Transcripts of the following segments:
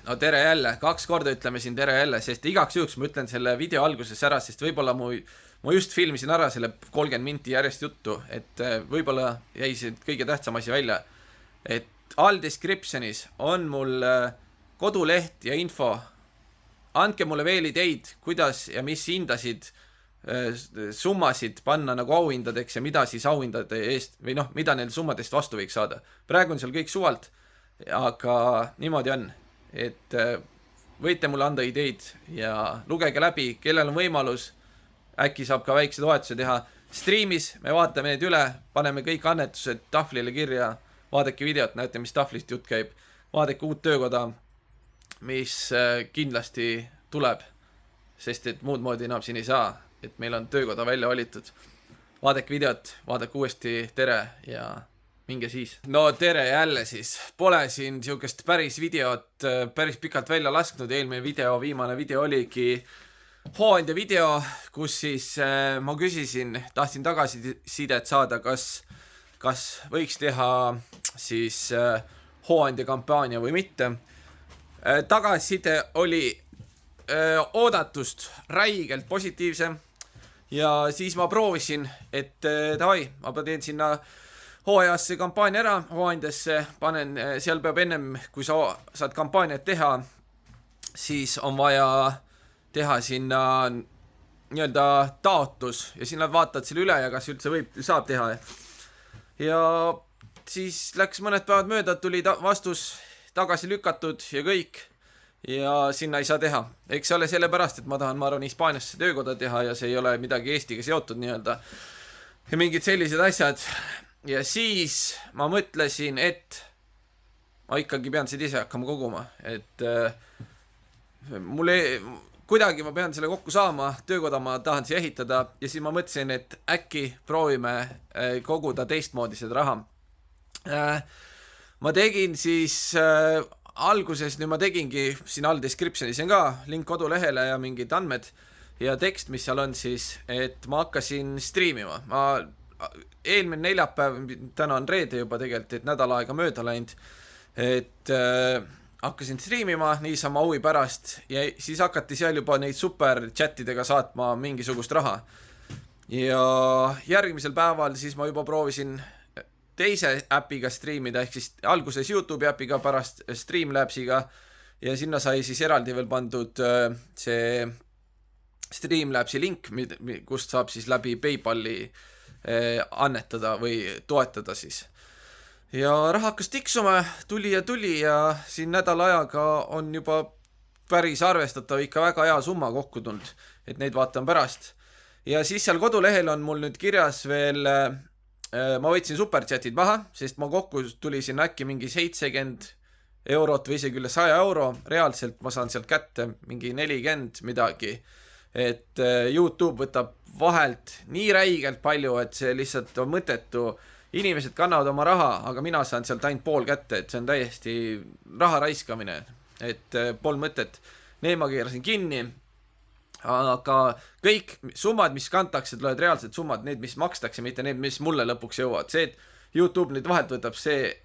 No tere jälle, 2 korda ütleme siin tere jälle, sest igaks juhuks ma ütlen selle video alguses ära, sest võib-olla ma just filmisin ära selle 30 minti järjest juttu, et võib-olla jäi see kõige tähtsam asi välja. Et all descriptionis on mul koduleht ja info. Andke mulle veel ideid, kuidas ja mis hindasid, summasid panna nagu auhindadeks ja mida siis auhindade eest või noh, mida neil summadest vastu võiks saada. Praegu on seal kõik suvalt, aga niimoodi on. Et võite mulle anda ideid ja lugege läbi, kellel on võimalus, äkki saab ka väikse toetuse teha. Streamis me vaatame need üle, paneme kõik annetused tahvlile kirja, vaadake videot, näete, mis tahvlist jutt käib, vaadake uut töökoda, mis kindlasti tuleb, sest et muud moodi enam siin ei saa, et meil on töökoda välja valitud. Vaadake videot, vaadake uuesti tere ja minge siis. No tere jälle siis. Pole siin siukest päris videot päris pikalt välja lasknud. Eelmine video, viimane video oligi hooandja video, kus siis ma küsisin, tahtsin tagasisidet saada, kas võiks teha siis hooandja kampaania või mitte. Tagasiside oli oodatust räigelt positiivse ja siis ma proovisin, et davai, ma teen sinna hooajasse kampaania ära, hooandjasse panen, seal peab ennem, kui sa saad kampaaniat teha, siis on vaja teha sinna nii-öelda taotlus ja sinna vaatad selle üle ja kas üldse saab teha. Ja siis läks mõned päevad mööda, tuli vastus tagasi lükatud ja kõik ja sinna ei saa teha. Eks see ole sellepärast, et ma arvan, Hispaaniasse töökoda teha ja see ei ole midagi Eestiga seotud nii-öelda ja mingid sellised asjad. Ja siis ma mõtlesin, et ma ikkagi pean seda ise hakkama koguma, et kuidagi ma pean selle kokku saama, töökoda ma tahan siia ehitada ja siis ma mõtlesin, et äkki proovime koguda teistmoodi seda raha. Ma tegin siis alguses, nüüd ma tegingi siin all descriptionis on ka link kodulehele ja mingid andmed ja tekst, mis seal on siis, et ma hakkasin streamima. Eelmine neljapäev, täna on reede juba tegelikult, et nädal aega mööda läinud, et hakkasin streamima niisama huvi pärast ja siis hakati seal juba neid super chatidega saatma mingisugust raha. Ja järgmisel päeval siis ma juba proovisin teise äpiga streamida, ehk siis alguses YouTube äpiga, pärast Streamlabsiga ja sinna sai siis eraldi veel pandud see Streamlabsi link, kust saab siis läbi PayPali annetada või toetada siis. Ja raha hakkas tiksuma, tuli ja siin nädala ajaga on juba päris arvestatav ikka väga hea summa kokku tulnud, et neid vaatan pärast. Ja siis seal kodulehel on mul nüüd kirjas veel, ma võtsin superchatid maha, sest ma kokku tuli siin äkki mingi 70 eurot või isegi üle 100 euro, reaalselt ma saan sealt kätte mingi 40 midagi. Et YouTube võtab vahelt nii räigelt palju, et see lihtsalt on mõttetu. Inimesed kannavad oma raha, aga mina saan sealt ainult pool kätte, et see on täiesti raha raiskamine, et pool mõtet. Need ma keerasin kinni, aga kõik summad, mis kantakse, tulevad reaalsed summad, need, mis makstakse, mitte need, mis mulle lõpuks jõuavad. See, et YouTube neid vahelt võtab, see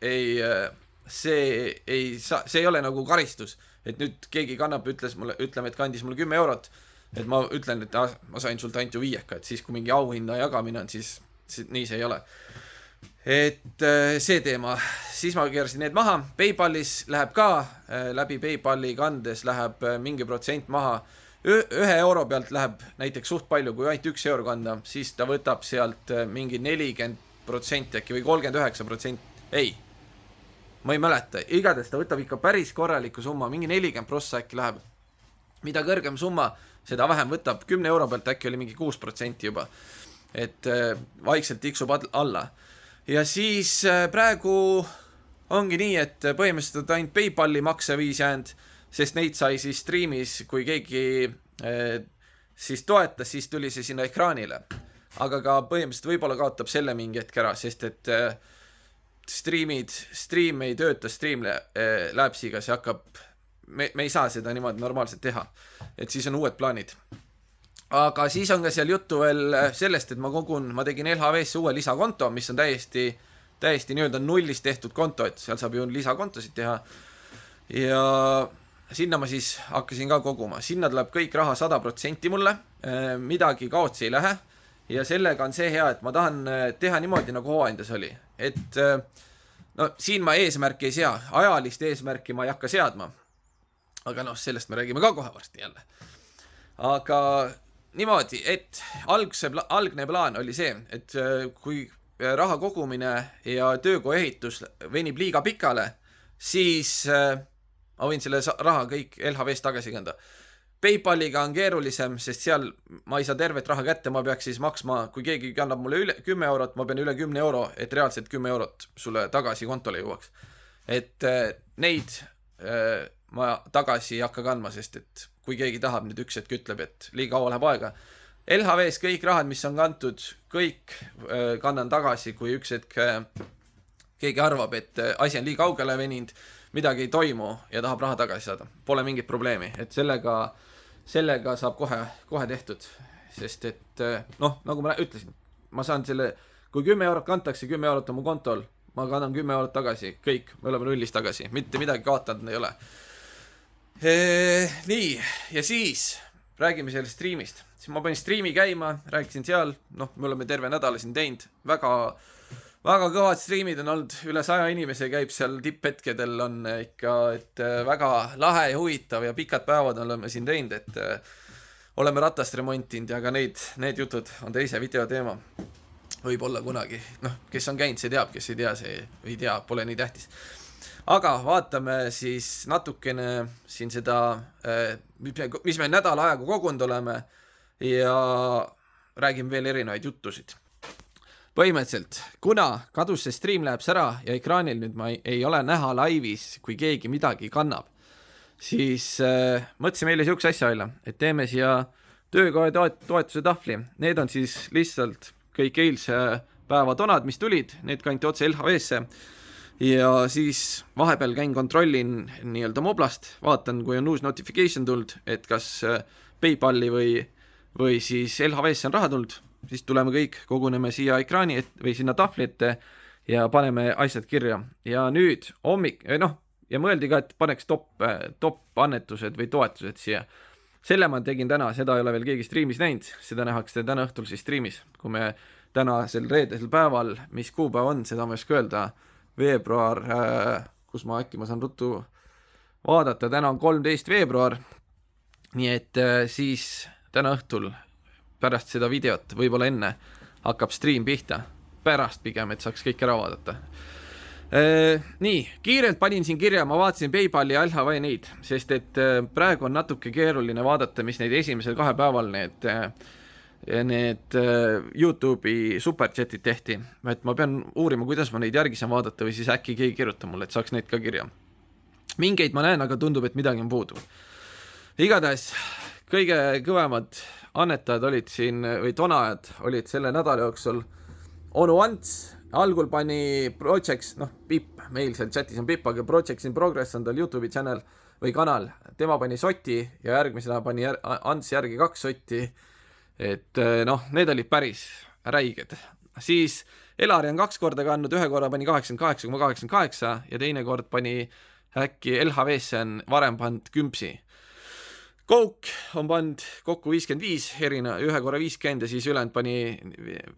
ei ole nagu karistus. Et nüüd keegi kannab, ütleme, et kandis mulle 10 eurot, et ma ütlen, et ma sain sult ainult ju 5, et siis kui mingi auhinna jagamine on, siis nii see ei ole. Et see teema, siis ma keerasin need maha. PayPalis läheb ka, läbi PayPali kandes läheb mingi protsent maha. 1 euro pealt läheb näiteks suht palju, kui ainult 1 euro kanda, siis ta võtab sealt mingi 40% äkki või 39%. Ei, ma ei mäleta. Igatahes ta võtab ikka päris korraliku summa, mingi 40% äkki läheb. Mida kõrgem summa, seda vähem võtab. 10 euro pealt äkki oli mingi 6% juba. Et vaikselt tiksub alla. Ja siis praegu ongi nii, et põhimõtteliselt ainult PayPali makse viis jäänud, sest neid sai siis streamis, kui keegi siis toetas, siis tuli see sinna ekraanile. Aga ka põhimõtteliselt võib-olla kaotab selle mingi hetk ära, sest et stream ei tööta Streamlabsiga, see hakkab, me ei saa seda niimoodi normaalselt teha, et siis on uued plaanid. Aga siis on ka seal juttu veel sellest, et ma tegin LHV-sse uue lisakonto, mis on täiesti nii-öelda nullist tehtud konto, et seal saab ju lisakontosid teha. Ja sinna ma siis hakkasin ka koguma, sinna tuleb kõik raha 100% mulle, midagi kaotsi ei lähe ja sellega on see hea, et ma tahan teha niimoodi, nagu hooajendas oli, et no siin ma eesmärki ei sea, ajalist eesmärki ma ei hakka seadma, aga noh, sellest me räägime ka kohe varsti jälle. Aga niimoodi, et algne plaan oli see, et kui raha kogumine ja töökoha ehitus venib liiga pikale, siis ma võin selle raha kõik LHV-st tagasi kanda. PayPaliga on keerulisem, sest seal ma ei saa tervet raha kätte, ma peaks siis maksma, kui keegi kannab mulle üle 10 eurot, ma pean üle 10 euro, et reaalselt 10 eurot sulle tagasi kontole jõuaks. Et neid ma tagasi ei hakka kandma, sest et kui keegi tahab, nüüd üks hetk ütleb, et liiga kaua läheb aega. LHV-s kõik rahad, mis on kantud, kõik kannan tagasi, kui üks hetk keegi arvab, et asi on liiga kaugele veninud, midagi ei toimu ja tahab raha tagasi saada. Pole mingit probleemi, et sellega saab kohe tehtud, sest et noh, nagu ma ütlesin, ma saan selle, kui 10 eurot kantakse, 10 eurot on mu kontol, ma kannan 10 eurot tagasi, kõik, me oleme nullist tagasi, mitte midagi kaotanud ei ole. Nii, ja siis räägime sellest streamist. Siis ma panin streami käima, rääkisin seal, noh, me oleme terve nädala siin teinud, väga kõvad streamid on olnud, üle 100 inimese käib seal tipphetkedel on ikka, et väga lahe ja huvitav ja pikad päevad oleme siin teinud, et oleme ratast remontinud ja ka need jutud on teise video teema. Võib-olla kunagi, noh, kes on käinud, see teab, kes ei tea, see ei tea, pole nii tähtis. Aga vaatame siis natukene siin seda, mis me nädala ajaga kogunud oleme ja räägime veel erinevaid juttusid. Põhimõtteliselt, kuna kadus see stream läheb ära ja ekraanil nüüd ma ei ole näha laivis, kui keegi midagi kannab, siis mõtlesime meile siukse asja välja, et teeme siia töökoha toetuse tahvli. Need on siis lihtsalt kõik eilse päeva tonad, mis tulid, need kanti otse LHV-sse ja siis vahepeal käin kontrollin nii-öelda Moblast, vaatan, kui on uus notification tuld, et kas PayPali või siis LHV-sse on raha tuld, siis tuleme kõik, koguneme siia ekraani või sinna tahvli ette ja paneme asjad kirja. Ja nüüd hommik, noh, ja mõeldi ka, et paneks top annetused või toetused siia. Selle ma tegin täna, seda ei ole veel keegi streamis näinud, seda nähakse täna õhtul siis streamis. Kui me tänasel reedesel päeval, mis kuupäev on, seda ma ei oska öelda, veebruar, kus ma saan ruttu vaadata, täna on 13 veebruar, nii et siis täna õhtul pärast seda videot, võib-olla enne, hakkab stream pihta. Pärast pigem, et saaks kõik ära vaadata. Nii, kiirelt panin siin kirja, ma vaatasin PayPali ja LHV neid, sest et praegu on natuke keeruline vaadata, mis neid esimesel 2 päeval need YouTube'i superchatid tehti. Et ma pean uurima, kuidas ma neid järgi saan vaadata või siis äkki keegi kirjuta mulle, et saaks neid ka kirja. Mingeid ma näen, aga tundub, et midagi on puudu. Igatahes, kõige kõvemad annetajad olid siin, või tonajad olid selle nädala jooksul. Onu Ants, algul pani Projects, noh, Pipp, meil seal chatis on Pipp, aga Projects in Progress on tal YouTube'i channel või kanal. Tema pani soti ja järgmisena pani Ants järgi 2 sotti. Et noh, need olid päris räiged. Siis Elari on 2 korda kandnud, 1 korra pani 88,88 ja teine kord pani äkki LHV-sse on varem pand kümpsi. Coke on pand kokku 55 erina, 1 korra 50 ja siis ülejäänud pani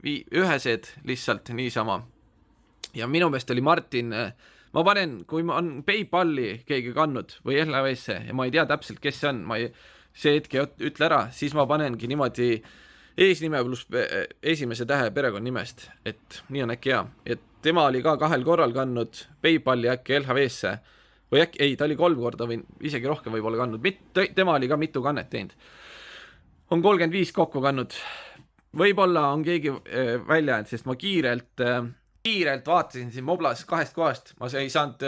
ühesed lihtsalt niisama. Ja minu meelest oli Martin, ma panen, kui ma on PayPali keegi kannud või LHV-sse ja ma ei tea täpselt, kes see on, see hetke ütle ära, siis ma panengi niimoodi eesnime pluss esimese tähe perekonnimest, et nii on äkki hea. Et tema oli ka 2 korral kandnud PayPali äkki LHV-sse või äkki, ei, ta oli 3 korda või isegi rohkem võib-olla kandnud, tema oli ka mitu kannet teinud. On 35 kokku kandnud. Võib-olla on keegi välja jäänud, sest ma kiirelt vaatasin siin Moblas 2 kohast, ma ei saanud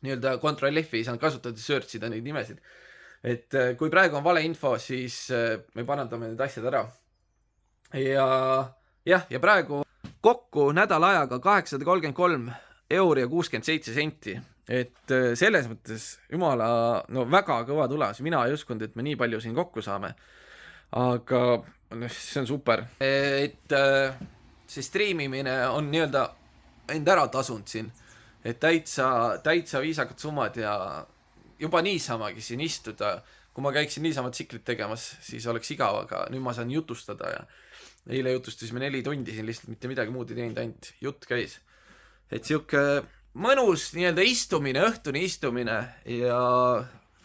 nii-öelda Ctrl F-i, ei saanud kasutada searchida neid nimesid. Et kui praegu on vale info, siis me parandame need asjad ära. Ja praegu kokku nädala ajaga 833 euro ja 67 senti. Et selles mõttes jumala, no väga kõva tulemus. Mina ei uskunud, et me nii palju siin kokku saame. Aga see on super. Et see streamimine on nii-öelda end ära tasunud siin. Et täitsa viisakad summad ja juba niisamagi siin istuda, kui ma käiksin niisama tsiklit tegemas, siis oleks igav, aga nüüd ma saan jutustada ja eile jutustasime 4 tundi siin lihtsalt mitte midagi muud ei teinud, ainult jutt käis. Et siuke mõnus nii-öelda istumine, õhtuni istumine ja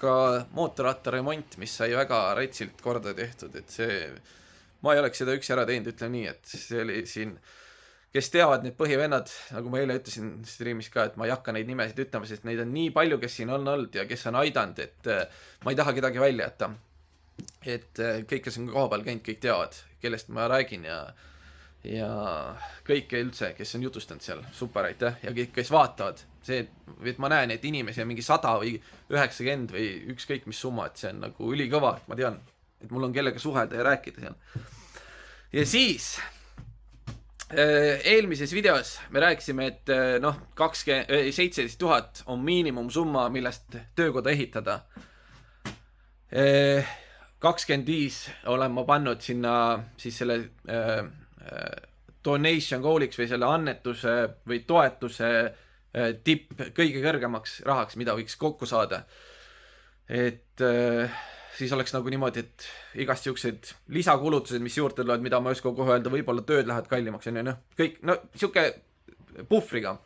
ka mootorratta remont, mis sai väga rätsilt korda tehtud, et see, ma ei oleks seda üksi ära teinud, ütleme nii, et see oli siin, kes teavad need põhivennad, nagu ma eile ütlesin streamis ka, et ma ei hakka neid nimesid ütlema, sest neid on nii palju, kes siin on olnud ja kes on aidanud, et ma ei taha kedagi välja jätta. Et kõik, kes on koha peal käinud, kõik teavad, kellest ma räägin ja kõike üldse, kes on jutustanud seal, super, aitäh, ja kõik, kes vaatavad, see, et ma näen, et inimesi on mingi 100 või 90 või ükskõik mis summa, et see on nagu ülikõva, et ma tean, et mul on kellega suhelda ja rääkida seal. Ja siis eelmises videos me rääkisime, et 17 000 on miinimumsumma, millest töökoda ehitada. 25 olen ma pannud sinna siis selle donation goal'iks või selle annetuse või toetuse tipp kõige kõrgemaks rahaks, mida võiks kokku saada. Et siis oleks nagu niimoodi, et igast siuksed lisakulutused, mis juurde tulevad, mida ma ei oska kohe öelda, võib-olla tööd lähevad kallimaks, on ju, kõik, siuke puhvriga.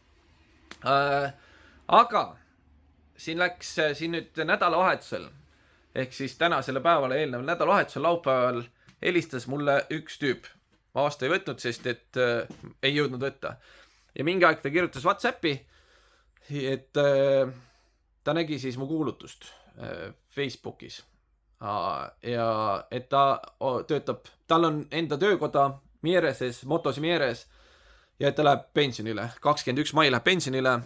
Aga siin läks siin nüüd nädalavahetusel, ehk siis tänasele päevale eelneval nädalavahetusel laupäeval helistas mulle üks tüüp. Ma vastu ei võtnud, sest et ei jõudnud võtta. Ja mingi aeg ta kirjutas WhatsAppi, et ta nägi siis mu kuulutust Facebookis. Ja et ta töötab, tal on enda töökoda Miereses, Motos Mieres, ja et ta läheb pensionile. 21 mai läheb pensionile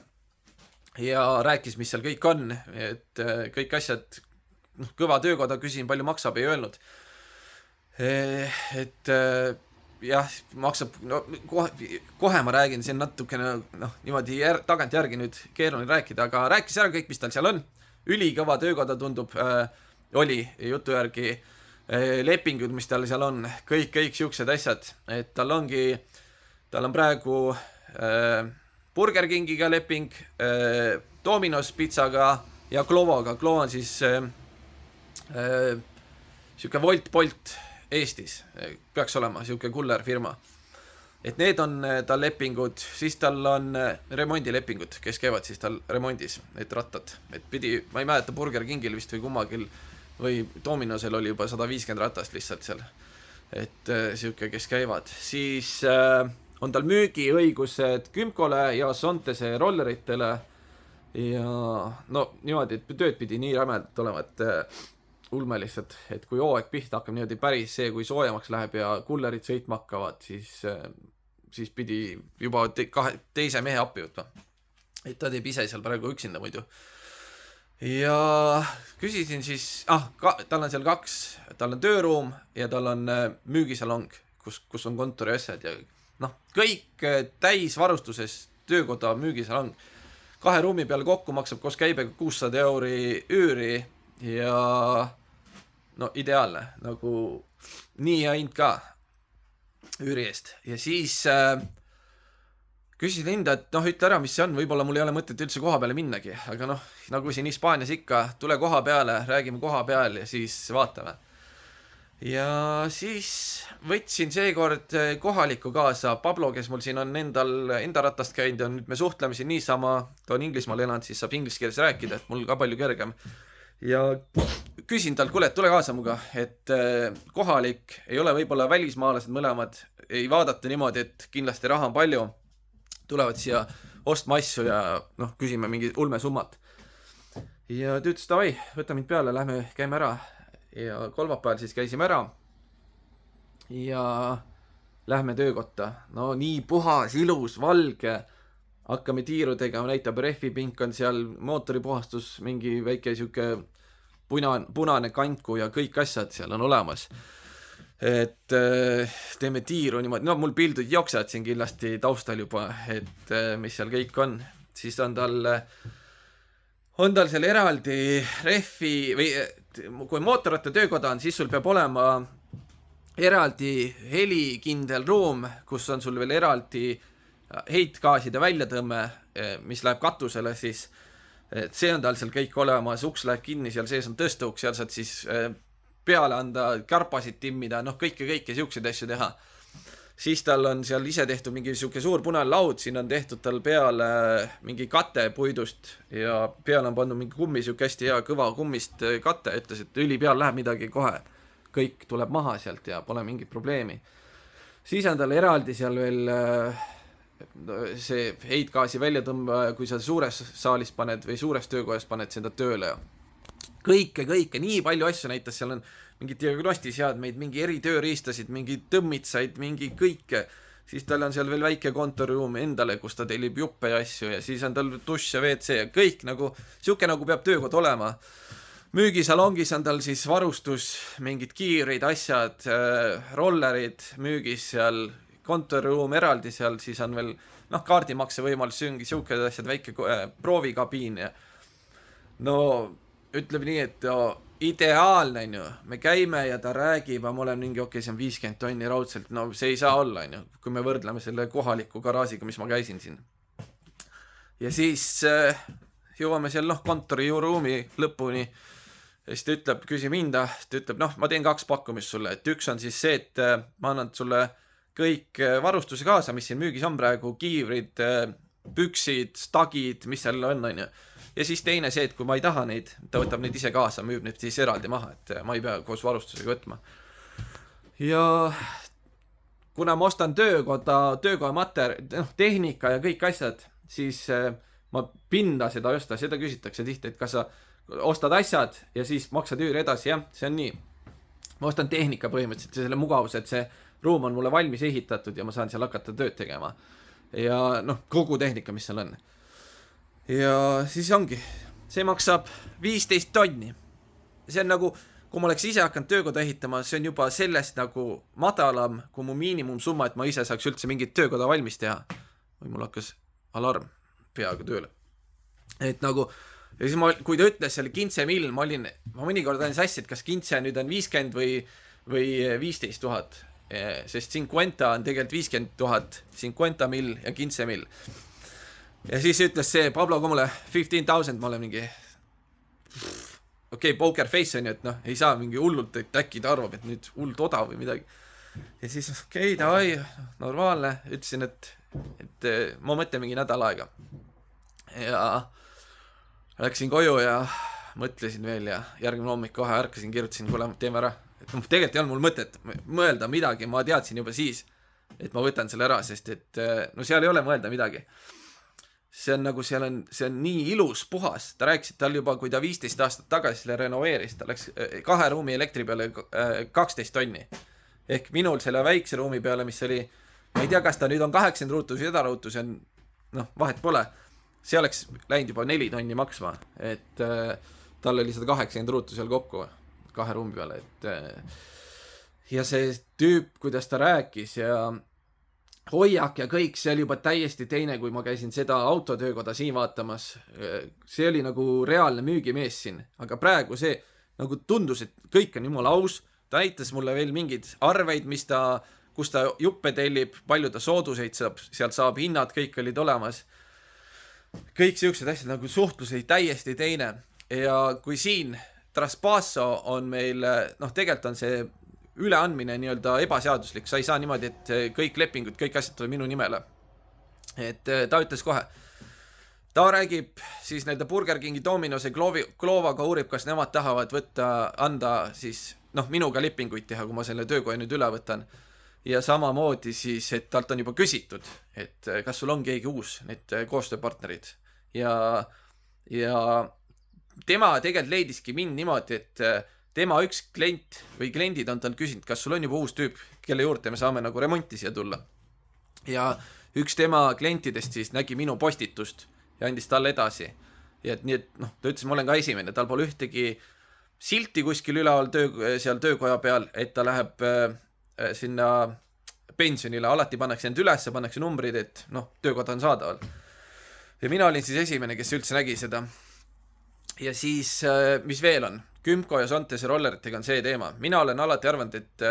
ja rääkis, mis seal kõik on, et kõik asjad, kõva töökoda, küsin, palju maksab, ei öelnud. Et jah, maksab, kohe ma räägin, see on natukene, niimoodi tagant järgi nüüd keeruline rääkida, aga rääkis ära kõik, mis tal seal on. Ülikõva töökoda tundub, oli jutu järgi lepingud, mis tal seal on, kõik siuksed asjad, et tal on praegu Burger Kingiga leping, Domino's pizzaga ja Glovoga. Glovo on siis siuke Wolt Eestis, peaks olema siuke kuller firma. Et need on tal lepingud, siis tal on remondilepingud, kes käivad siis tal remondis, need rattad. Et pidi, ma ei mäleta, Burger Kingil vist või kummagil või Dominosel oli juba 150 ratast lihtsalt seal. Et siuke, kes käivad. Siis on tal müügiõigused Kümkole ja Sontese rolleritele ja niimoodi, et tööd pidi nii rämedalt olema, et ulme lihtsalt, et kui hooaeg pihta hakkab niimoodi päris see, kui soojamaks läheb ja kullerid sõitma hakkavad, siis pidi juba teise mehe appi võtma. Et ta teeb ise seal praegu üksinda muidu. Ja küsisin siis, tal on seal 2, tal on tööruum ja tal on müügisalong, kus on kontori asjad ja kõik täisvarustuses töökoda müügisalong. 2 ruumi peale kokku maksab koos käibega 600 € üüri ja ideaalne, nagu nii ja hind ka üüri eest. Ja siis küsisin hinda, et ütle ära, mis see on, võib-olla mul ei ole mõtet üldse koha peale minnagi, aga nagu siin Hispaanias ikka, tule koha peale, räägime koha peal ja siis vaatame. Ja siis võtsin seekord kohaliku kaasa Pablo, kes mul siin on enda ratast käinud ja nüüd me suhtleme siin niisama, ta on Inglismaal elanud, siis saab inglise keeles rääkida, et mul ka palju kergem. Ja küsin talt, kuule, tule kaasa muga, et kohalik ei ole võib-olla välismaalased mõlemad, ei vaadata niimoodi, et kindlasti raha on palju, tulevad siia ostma asju ja küsime mingi ulmesummat. Ja ta ütles, davai, võta mind peale, lähme käime ära. Ja kolmapäeval siis käisime ära ja lähme töökotta. Nii puhas, ilus, valge. Hakkame tiiru tegema, näitab rehvipink on seal, mootoripuhastus, mingi väike siuke punane kantku ja kõik asjad seal on olemas. Et teeme tiiru niimoodi, mul pildud jooksevad siin kindlasti taustal juba, et mis seal kõik on. Siis on tal seal eraldi rehvi või kui mootorratta töökoda on, siis sul peab olema eraldi helikindel ruum, kus on sul veel eraldi heitgaaside väljatõmme, mis läheb katusele siis et see on tal seal kõik olemas, uks läheb kinni, seal sees on tõsteuks, seal saad siis peale anda, karpasid timmida, noh kõike siukseid asju teha. Siis tal on seal ise tehtud mingi siuke suur punane laud, siin on tehtud tal peale mingi kate puidust ja peale on pandud mingi kummi, siuke hästi hea kõva kummist kate, ütles, et õli peal läheb midagi kohe, kõik tuleb maha sealt ja pole mingit probleemi. Siis on tal eraldi seal veel see heitgaasi väljatõmba, kui sa suures saalis paned või suures töökojas paned seda tööle ja kõike, nii palju asju näitas, seal on mingi diagnostiseadmeid, mingi eri tööriistasid, mingi tõmmitsaid, mingi kõike. Siis tal on seal veel väike kontoriruum endale, kus ta tellib juppe ja asju ja siis on tal dušš ja WC ja kõik nagu, siuke nagu peab töökod olema. Müügisalongis on tal siis varustus, mingid kiirid, asjad, rollerid müügis seal, kontoriruum eraldi seal, siis on veel kaardimakse võimalus, siuke asjad, väike proovikabiin ja no ütleb nii, et ideaalne on ju, me käime ja ta räägib, ma olen mingi see on 50 tonni raudselt, no see ei saa olla on ju, kui me võrdleme selle kohaliku garaažiga, mis ma käisin siin. Ja siis jõuame seal kontoriruumi lõpuni ja siis ta ütleb, küsi minda, ta ütleb, ma teen 2 pakkumist sulle, et üks on siis see, et ma annan sulle kõik varustuse kaasa, mis siin müügis on praegu, kiivrid, püksid, stagid, mis seal on ju. Ja siis teine see, et kui ma ei taha neid, ta võtab neid ise kaasa, müüb neid siis eraldi maha, et ma ei pea koos varustusega võtma. Ja kuna ma ostan töökoha materjal, tehnika ja kõik asjad, siis ma pinda seda ei osta, seda küsitakse tihti, et kas sa ostad asjad ja siis maksad üüri edasi, jah, see on nii. Ma ostan tehnika põhimõtteliselt, selle mugavus, et see ruum on mulle valmis ehitatud ja ma saan seal hakata tööd tegema. Ja kogu tehnika, mis seal on. Ja siis ongi, see maksab 15 tonni. See on nagu, kui ma oleks ise hakanud töökoda ehitama, see on juba sellest nagu madalam kui mu miinimumsumma, et ma ise saaks üldse mingit töökoda valmis teha. Või mul hakkas alarm peaaegu tööle. Et nagu, ja siis kui ta ütles selle kintse mill, ma mõnikord olen sassi, et kas kintse nüüd on 50 või 15 000, sest 50 on tegelikult 50 000, 50 mill ja kintse mill. Ja siis ütles see Pablo ka mulle 15,000, ma olen mingi poker face on ju, et ei saa mingi hullult, et äkki ta arvab, et nüüd hullt odav või midagi. Ja siis davai, normaalne, ütlesin, et ma mõtlen mingi nädal aega. Ja läksin koju ja mõtlesin veel ja järgmine hommik kohe ärkasin, kirjutasin, kuule, teeme ära. Et tegelikult ei olnud mul mõtet mõelda midagi, ma teadsin juba siis, et ma võtan selle ära, sest et seal ei ole mõelda midagi. See on nagu, see on nii ilus, puhas. Ta rääkis, et tal juba, kui ta 15 aastat tagasi selle renoveeris, ta läks 2 ruumi elektri peale 12 tonni. Ehk minul selle väikse ruumi peale, mis oli, ma ei tea, kas ta nüüd on 80 ruutus või 100 ruutus, vahet pole. See oleks läinud juba 4 tonni maksma, et tal oli 180 ruutu seal kokku 2 ruumi peale. Ja see tüüp, kuidas ta rääkis ja hoiak ja kõik, see oli juba täiesti teine, kui ma käisin seda autotöökoda siin vaatamas. See oli nagu reaalne müügimees siin, aga praegu see nagu tundus, et kõik on jumala aus. Ta näitas mulle veel mingid arveid, kus ta juppe tellib, palju ta sooduseid sealt saab, hinnad, kõik olid olemas. Kõik siuksed asjad nagu suhtlus oli täiesti teine. Ja kui siin Traspasso on meil, tegelikult on see üleandmine nii-öelda ebaseaduslik, sa ei saa niimoodi, et kõik lepingud, kõik asjad tuleb minu nimele. Et ta ütles kohe, ta räägib siis nende Burger Kingi, Dominose, Glovaga uurib, kas nemad tahavad anda siis, minuga lepinguid teha, kui ma selle töökoja nüüd üle võtan. Ja samamoodi siis, et talt on juba küsitud, et kas sul on keegi uus, need koostööpartnerid. Ja tema tegelikult leidiski mind niimoodi, et tema üks klient või kliendid on tal küsinud, kas sul on juba uus tüüp, kelle juurde me saame nagu remonti siia tulla. Ja üks tema klientidest siis nägi minu postitust ja andis talle edasi. Ja nii, et ta ütles, ma olen ka esimene, tal pole ühtegi silti kuskil üleval seal töökoja peal, et ta läheb sinna pensionile, alati pannakse end üles, pannakse numbrid, et töökoda on saadaval. Ja mina olin siis esimene, kes üldse nägi seda. Ja siis, mis veel on? Kümko ja Sontese rolleritega on see teema. Mina olen alati arvanud, et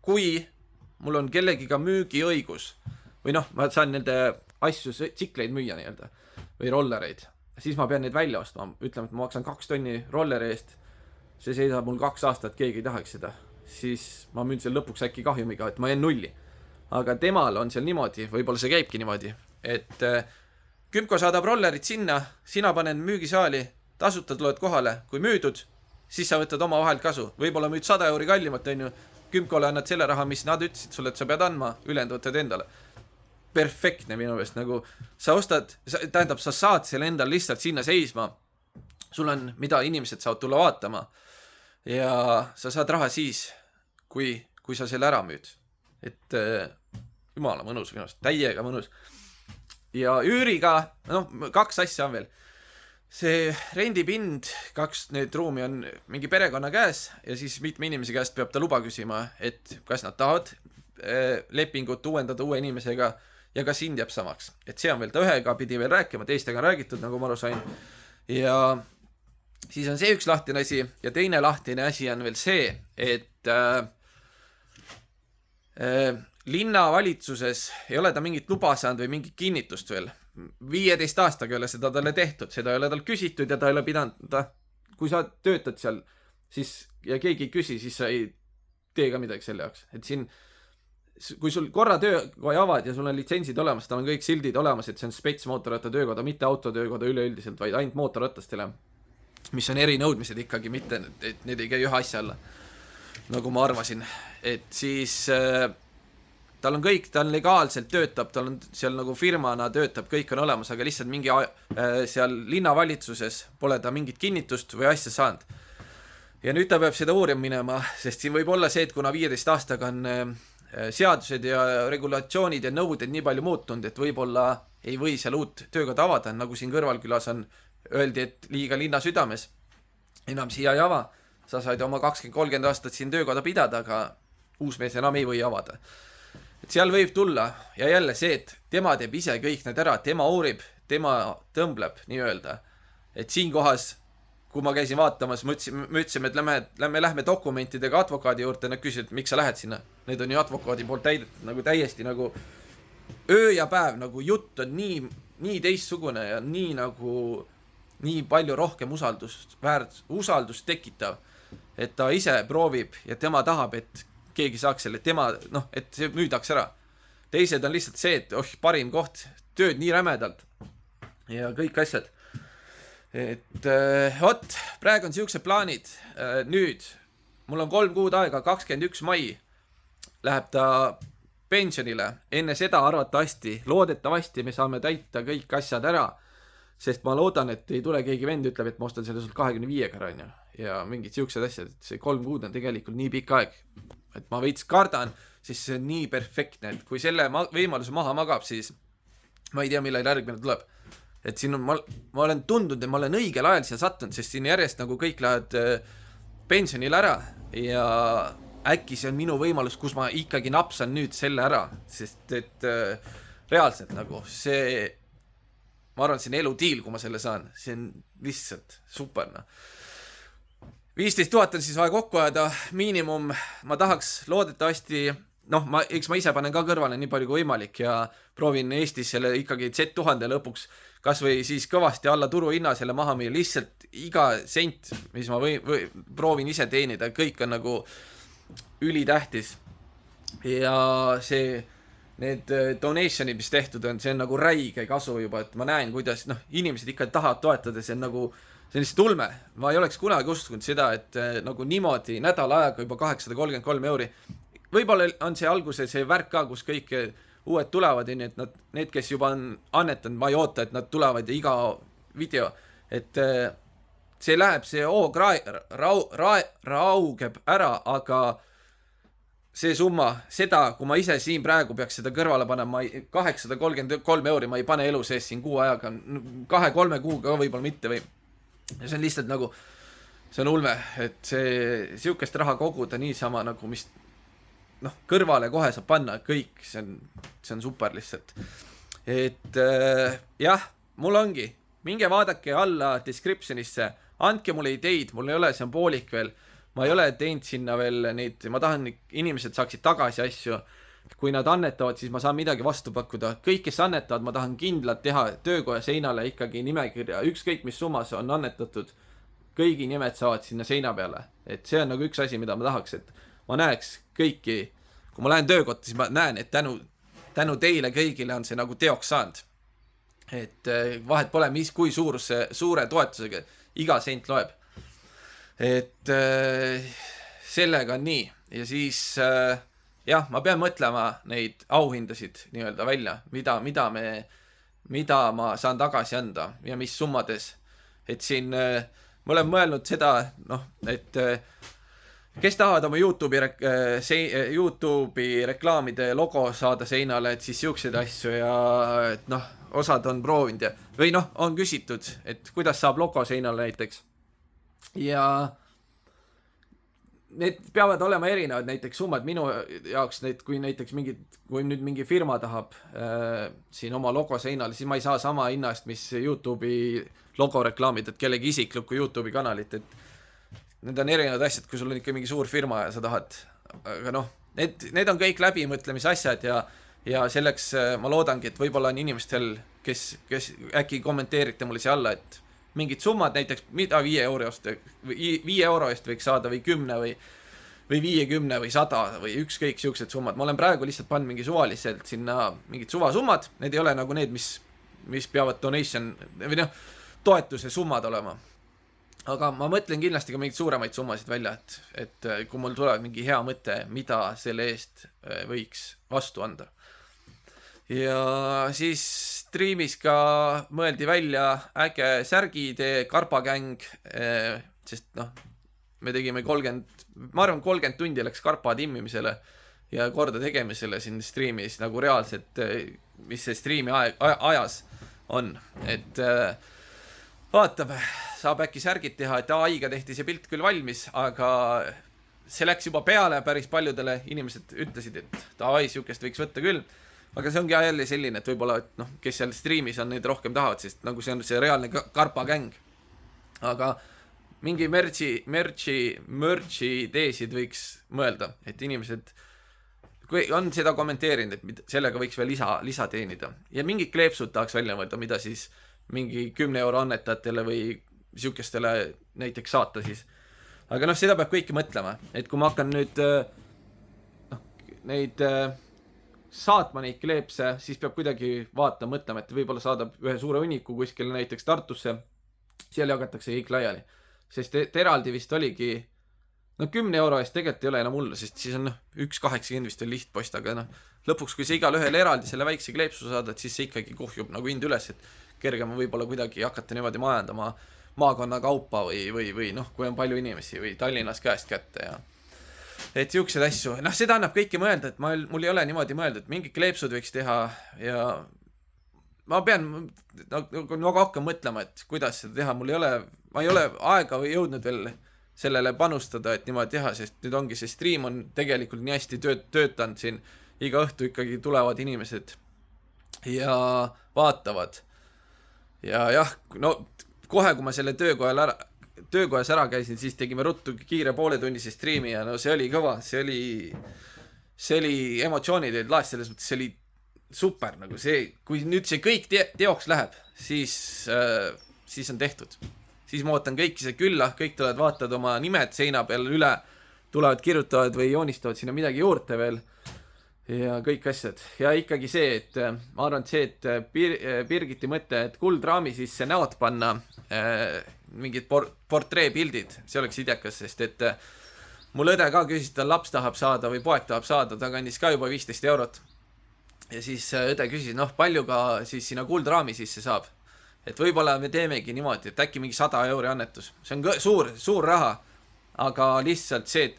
kui mul on kellegiga müügiõigus või ma saan nende asju, tsikleid müüa nii-öelda või rollereid, siis ma pean neid välja ostma, ütleme, et ma maksan 2 tonni rolleri eest, see seisab mul 2 aastat, keegi ei tahaks seda, siis ma müün selle lõpuks äkki kahjumiga, et ma jään nulli. Aga temal on seal niimoodi, võib-olla see käibki niimoodi, et Kümko saadab rollerit sinna, sina panen müügisaali, tasuta tuled kohale, kui müüdud, siis sa võtad oma vahelt kasu. Võib-olla müüd 100 euri kallimalt, on ju, Kümkole annad selle raha, mis nad ütlesid sulle, et sa pead andma, ülejäänud võtad endale. Perfektne minu meelest, nagu sa ostad, tähendab, sa saad selle endal lihtsalt sinna seisma. Sul on, mida inimesed saavad tulla vaatama ja sa saad raha siis, kui sa selle ära müüd. Et jumala mõnus minu meelest, täiega mõnus. Ja üüriga, 2 asja on veel. See rendipind, 2 need ruumi on mingi perekonna käes ja siis mitme inimese käest peab ta luba küsima, et kas nad tahavad lepingut uuendada uue inimesega ja kas hind jääb samaks. Et see on veel, ta ühega pidi veel rääkima, teistega on räägitud, nagu ma aru sain. Ja siis on see üks lahtine asi ja teine lahtine asi on veel see, et linnavalitsuses ei ole ta mingit luba saanud või mingit kinnitust veel. 15 aastaga ei ole seda talle tehtud, seda ei ole tal küsitud ja ta ei ole pidanud, kui sa töötad seal siis, ja keegi ei küsi, siis sa ei tee ka midagi selle jaoks. Et siin, kui sul korra töökoja avad ja sul on litsentsid olemas, tal on kõik sildid olemas, et see on spets mootorratta töökoda, mitte autotöökoda üleüldiselt, vaid ainult mootorratastele, mis on erinõudmised ikkagi, mitte, et need ei käi ühe asja alla, nagu ma arvasin. Et siis tal on kõik, ta on legaalselt töötab, tal on seal nagu firmana töötab, kõik on olemas, aga lihtsalt mingi seal linnavalitsuses pole ta mingit kinnitust või asja saanud. Ja nüüd ta peab seda uurima minema, sest siin võib olla see, et kuna 15 aastaga on seadused ja regulatsioonid ja nõuded nii palju muutunud, et võib-olla ei või seal uut töökoda avada, nagu siin kõrvalkülas on öeldi, et liiga linna südames enam siia ei ava. Sa said oma 20-30 aastat siin töökoda pidada, aga uus mees enam ei või avada. Et seal võib tulla ja jälle see, et tema teeb ise kõik need ära, tema uurib, tema tõmbleb nii-öelda. Et siin kohas, kui ma käisin vaatamas, me ütlesime, et lähme dokumentidega advokaadi juurde, nad küsisid, miks sa lähed sinna. Need on ju advokaadi poolt täidetud, nagu täiesti nagu öö ja päev, nagu jutt on nii teistsugune ja nii palju rohkem usaldust tekitav, et ta ise proovib ja tema tahab, et keegi saaks selle, et see müüdaks ära. Teised on lihtsalt see, et parim koht, tööd nii rämedalt ja kõik asjad. Et praegu on siuksed plaanid. Nüüd, mul on 3 kuud aega, 21 mai läheb ta pensionile. Enne seda loodetavasti me saame täita kõik asjad ära, sest ma loodan, et ei tule keegi vend ütleb, et ma ostan selle sult 25 on ju. Ja mingid siuksed asjad, et see 3 kuud on tegelikult nii pikk aeg. Et ma veits kardan, siis see on nii perfektne, et kui selle võimaluse maha magab, siis ma ei tea, millal järgmine tuleb. Et siin on, ma olen tundnud, et ma olen õigel ajal siia sattunud, sest siin järjest nagu kõik lähevad pensionil ära ja äkki see on minu võimalus, kus ma ikkagi napsan nüüd selle ära, sest et reaalselt nagu see, ma arvan, see on eludiil, kui ma selle saan, see on lihtsalt superna. 15 000 on siis vaja kokku ajada, miinimum, ma tahaks loodetavasti, eks ma ise panen ka kõrvale nii palju kui võimalik ja proovin Eestis selle ikkagi Z1000 lõpuks kas või siis kõvasti alla turuhinna selle maha müüa, lihtsalt iga sent, mis ma proovin ise teenida, kõik on nagu ülitähtis. Ja need donationid, mis tehtud on, see on nagu räige kasu juba, et ma näen, kuidas inimesed ikka tahavad toetada, see on nagu see on lihtsalt ulme. Ma ei oleks kunagi uskunud seda, et nagu niimoodi nädala ajaga juba 833 euri. Võib-olla on see alguse see värk ka, kus kõik uued tulevad, et need, kes juba on annetanud, ma ei oota, et nad tulevad ja iga video, et see läheb, see raugeb ära, aga see summa, seda, kui ma ise siin praegu peaks seda kõrvale panema, 833 euri, ma ei pane elu sees siin kuu ajaga, 2-3 kuuga võib-olla mitte või see on lihtsalt nagu, see on ulme, et see siukest raha koguda niisama nagu, mis kõrvale kohe saab panna kõik, see on super lihtsalt. Et jah, mul ongi, minge vaadake alla descriptionisse, andke mulle ideid, mul ei ole, see on poolik veel, ma ei ole teinud sinna veel neid, ma tahan, inimesed saaksid tagasi asju, kui nad annetavad, siis ma saan midagi vastu pakkuda. Kõik, kes annetavad, ma tahan kindlalt teha töökoja seinale ikkagi nimekirja, ükskõik mis summas on annetatud, kõigi nimed saavad sinna seina peale. Et see on nagu üks asi, mida ma tahaks, et ma näeks kõiki, kui ma lähen töökotta, siis ma näen, et tänu teile kõigile on see nagu teoks saanud. Et vahet pole, kui suure toetusega, iga sent loeb. Et sellega on nii. Ja siis jah, ma pean mõtlema neid auhindasid nii-öelda välja, mida ma saan tagasi anda ja mis summades. Et siin ma olen mõelnud seda, et kes tahavad oma YouTube'i reklaamide logo saada seinale, et siis siukseid asju ja et osad on proovinud või on küsitud, et kuidas saab logo seinale näiteks. Ja need peavad olema erinevad näiteks summad minu jaoks, kui näiteks kui nüüd mingi firma tahab siin oma logo seinale, siis ma ei saa sama hinnast, mis YouTube'i logo reklaamid, et kellegi isiklikku YouTube'i kanalit, et need on erinevad asjad, kui sul on ikka mingi suur firma ja sa tahad, aga need on kõik läbimõtlemise asjad ja selleks ma loodangi, et võib-olla on inimestel, kes äkki kommenteerite mulle siia alla, et mingid summad näiteks, mida 5 euro eest võiks saada või 10 või 50 või 100 või ükskõik siuksed summad. Ma olen praegu lihtsalt pannud mingi suvaliselt sinna mingid suvasummad, need ei ole nagu need, mis peavad donation või toetuse summad olema. Aga ma mõtlen kindlasti ka mingid suuremaid summasid välja, et kui mul tuleb mingi hea mõte, mida selle eest võiks vastu anda. Ja siis streamis ka mõeldi välja äge särgide karpagäng, sest me tegime 30 tundi läks karpa timmimisele ja korda tegemisele siin streamis nagu reaalselt, mis see streami ajas on, et vaatab, saab äkki särgid teha, et AI-ga tehti see pilt küll valmis, aga see läks juba peale päris paljudele, inimesed ütlesid, et AI siukest võiks võtta küll. Aga see ongi jälle selline, et võib-olla, kes seal streamis on, neid rohkem tahavad, sest nagu see on see reaalne karpagäng. Aga mingi merchi ideesid võiks mõelda, et inimesed, kui on seda kommenteerinud, et sellega võiks veel lisa teenida. Ja mingid kleepsud tahaks välja mõelda, mida siis mingi 10 euro annetajatele või siukestele näiteks saata siis. Aga seda peab kõiki mõtlema, et kui ma hakkan nüüd neid saatma neid kleepse, siis peab kuidagi mõtlema, et võib-olla saadab ühe suure hunniku kuskile näiteks Tartusse, seal jagatakse kõik laiali. Sest eraldi vist oligi 10 euro eest tegelikult ei ole enam hullu, sest siis on 1,80 vist on lihtpost, aga lõpuks, kui sa igal ühel eraldi selle väikse kleepsu saadad, siis see ikkagi kuhjub nagu hind üles, et kergem võib-olla kuidagi hakata niimoodi majandama maakonna kaupa või kui on palju inimesi või Tallinnas käest kätte ja et siuksed asju, seda annab kõiki mõelda, et mul ei ole niimoodi mõeldud, mingid kleepsud võiks teha ja ma pean nagu hakkan mõtlema, et kuidas seda teha, ma ei ole aega või jõudnud veel sellele panustada, et niimoodi teha, sest nüüd ongi see stream on tegelikult nii hästi töötanud siin, iga õhtu ikkagi tulevad inimesed ja vaatavad ja jah, kohe kui ma selle töökojas ära käisin, siis tegime ruttu kiire pooletunnise streami ja see oli kõva, see oli emotsioonid olid laes, selles mõttes see oli super, nagu see, kui nüüd see kõik teoks läheb, siis on tehtud. Siis ma ootan kõiki see külla, kõik tulevad, vaatavad oma nimed seina peal üle, tulevad, kirjutavad või joonistavad sinna midagi juurde veel ja kõik asjad. Ja ikkagi see, et ma arvan, et see, et Birgiti mõte, et kuldraami sisse näod panna mingid portreepildid, see oleks idekas, sest et mul õde ka küsis, ta laps tahab saada või poeg tahab saada, ta kandis ka juba 15 eurot. Ja siis õde küsis, palju ka siis sinna kuldraami sisse saab. Et võib-olla me teemegi niimoodi, et äkki mingi 100 euri annetus. See on suur raha, aga lihtsalt see, et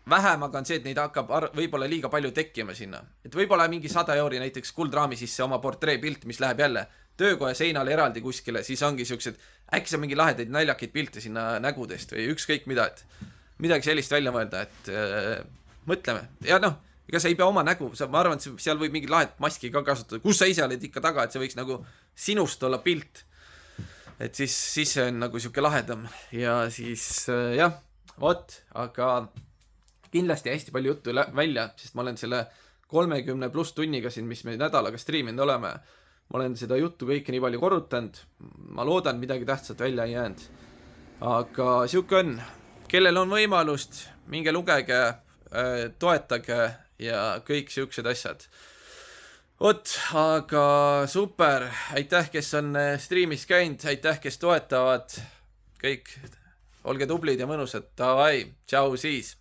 vähem, aga on see, et neid hakkab võib-olla liiga palju tekkima sinna. Et võib-olla mingi 100 euri näiteks kuldraami sisse oma portreepilt, mis läheb jälle töökoja seinale eraldi kuskile, siis ongi siuksed, äkki saab mingi lahedaid naljakaid pilte sinna nägudest või ükskõik mida, et midagi sellist välja mõelda, et mõtleme. Ja ega sa ei pea oma nägu, ma arvan, et seal võib mingi lahet maski ka kasutada, kus sa ise oled ikka taga, et see võiks nagu sinust olla pilt. Et siis see on nagu siuke lahedam ja siis jah, vot, aga kindlasti hästi palju juttu välja, sest ma olen selle 30+ tunniga siin, mis me nädalaga striiminud oleme, ma olen seda juttu kõike nii palju korrutanud, ma loodan, midagi tähtsat välja ei jäänud. Aga siuke on, kellel on võimalust, minge lugege, toetage ja kõik siuksed asjad. Vot, aga super, aitäh, kes on striimis käinud, aitäh, kes toetavad, kõik, olge tublid ja mõnusad, davai, tšau siis!